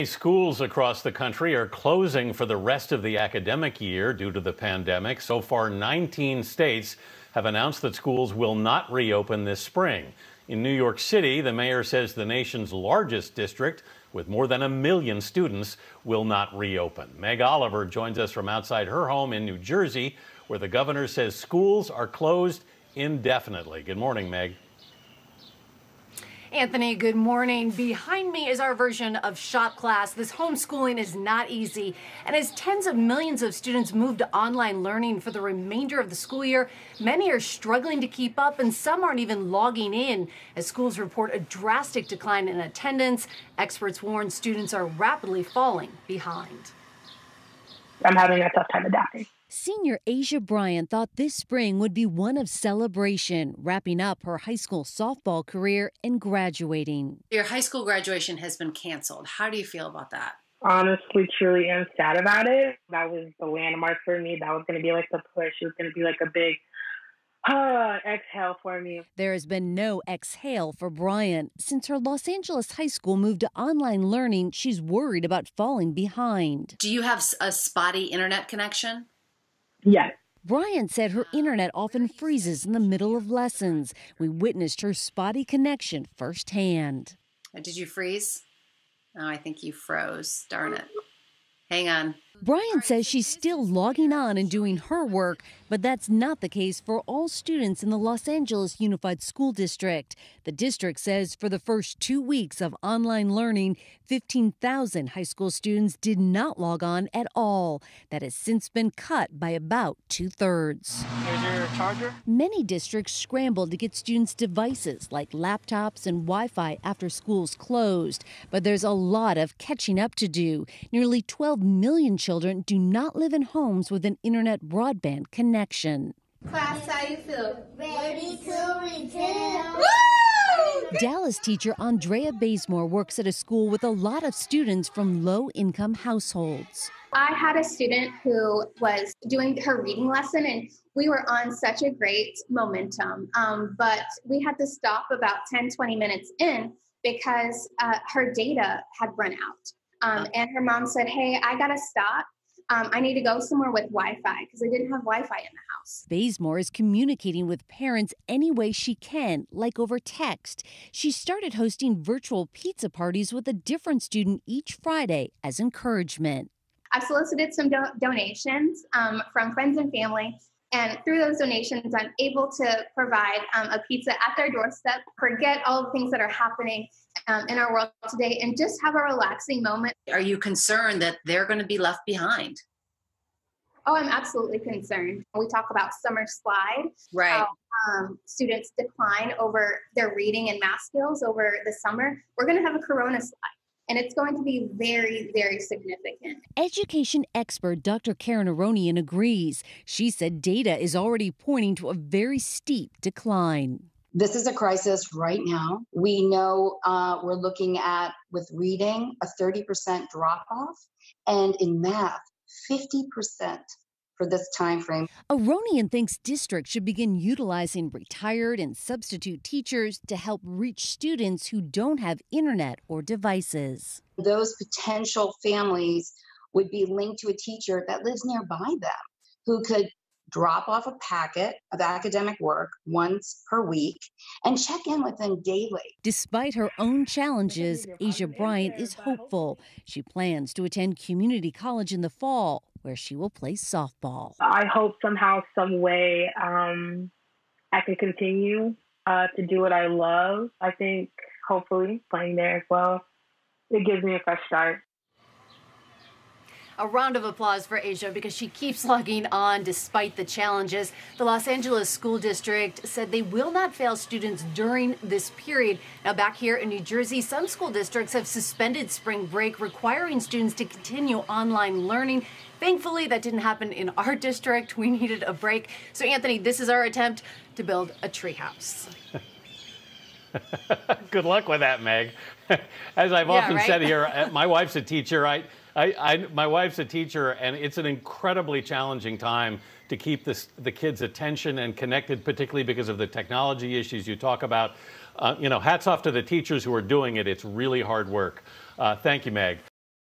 Schools across the country are closing for the rest of the academic year due to the pandemic. So far, 19 states have announced that schools will not reopen this spring. In New York City, the mayor says the nation's largest district, with more than 1 million students, will not reopen. Meg Oliver joins us from outside her home in New Jersey, where the governor says schools are closed indefinitely. Good morning, Meg. Anthony, good morning. Behind me is our version of shop class. This homeschooling is not easy. And as tens of millions of students move to online learning for the remainder of the school year, many are struggling to keep up and some aren't even logging in. As schools report a drastic decline in attendance, experts warn students are rapidly falling behind. I'm having a tough time adapting. Senior Asia Bryant thought this spring would be one of celebration, wrapping up her high school softball career and graduating. Your high school graduation has been canceled. How do you feel about that? Honestly, truly am sad about it. That was the landmark for me. That was going to be like the push. It was going to be like a big exhale for me. There has been no exhale for Bryant. Since her Los Angeles high school moved to online learning, she's worried about falling behind. Do you have a spotty internet connection? Yes. Bryant said her internet often freezes in the middle of lessons. We witnessed her spotty connection firsthand. Did you freeze? Oh, I think you froze. Darn it. Hang on. Bryant says she's still logging on and doing her work, but that's not the case for all students in the Los Angeles Unified School District. The district says for the first 2 weeks of online learning, 15,000 high school students did not log on at all. That has since been cut by about 2/3. Here's your charger. Many districts scrambled to get students devices like laptops and Wi-Fi after schools closed, but there's a lot of catching up to do. Nearly 12 million children do not live in homes with an internet broadband connection. Class, how you feel? Ready to return. Dallas teacher Andrea Bazemore works at a school with a lot of students from low-income households. I had a student who was doing her reading lesson and we were on such a great momentum, but we had to stop about 10-20 minutes in because her data had run out. And her mom said, hey, I gotta stop. I need to go somewhere with Wi-Fi because I didn't have Wi-Fi in the house. Bazemore is communicating with parents any way she can, like over text. She started hosting virtual pizza parties with a different student each Friday as encouragement. I've solicited some donations from friends and family. And through those donations, I'm able to provide a pizza at their doorstep, forget all the things that are happening in our world today, and just have a relaxing moment. Are you concerned that they're going to be left behind? Oh, I'm absolutely concerned. We talk about summer slide. Right. How students decline over their reading and math skills over the summer. We're going to have a corona slide. And it's going to be very, very significant. Education expert Dr. Karen Aronian agrees. She said data is already pointing to a very steep decline. This is a crisis right now. We know we're looking at, with reading, a 30% drop-off, and in math, 50% for this time frame. Aronian thinks districts should begin utilizing retired and substitute teachers to help reach students who don't have internet or devices. Those potential families would be linked to a teacher that lives nearby them who could drop off a packet of academic work once per week and check in with them daily. Despite her own challenges, Asia Bryant is hopeful. She plans to attend community college in the fall, where she will play softball. I hope somehow, some way, I can continue to do what I love. I think hopefully playing there as well, it gives me a fresh start. A round of applause for Asia because she keeps logging on despite the challenges. The Los Angeles School District said they will not fail students during this period. Now, back here in New Jersey, some school districts have suspended spring break, requiring students to continue online learning. Thankfully, that didn't happen in our district. We needed a break. So, Anthony, this is our attempt to build a treehouse. Good luck with that, Meg. As I've often said here, my wife's a teacher. My wife's a teacher, and it's an incredibly challenging time to keep the kids' attention and connected, particularly because of the technology issues you talk about. Hats off to the teachers who are doing it. It's really hard work. Thank you, Meg.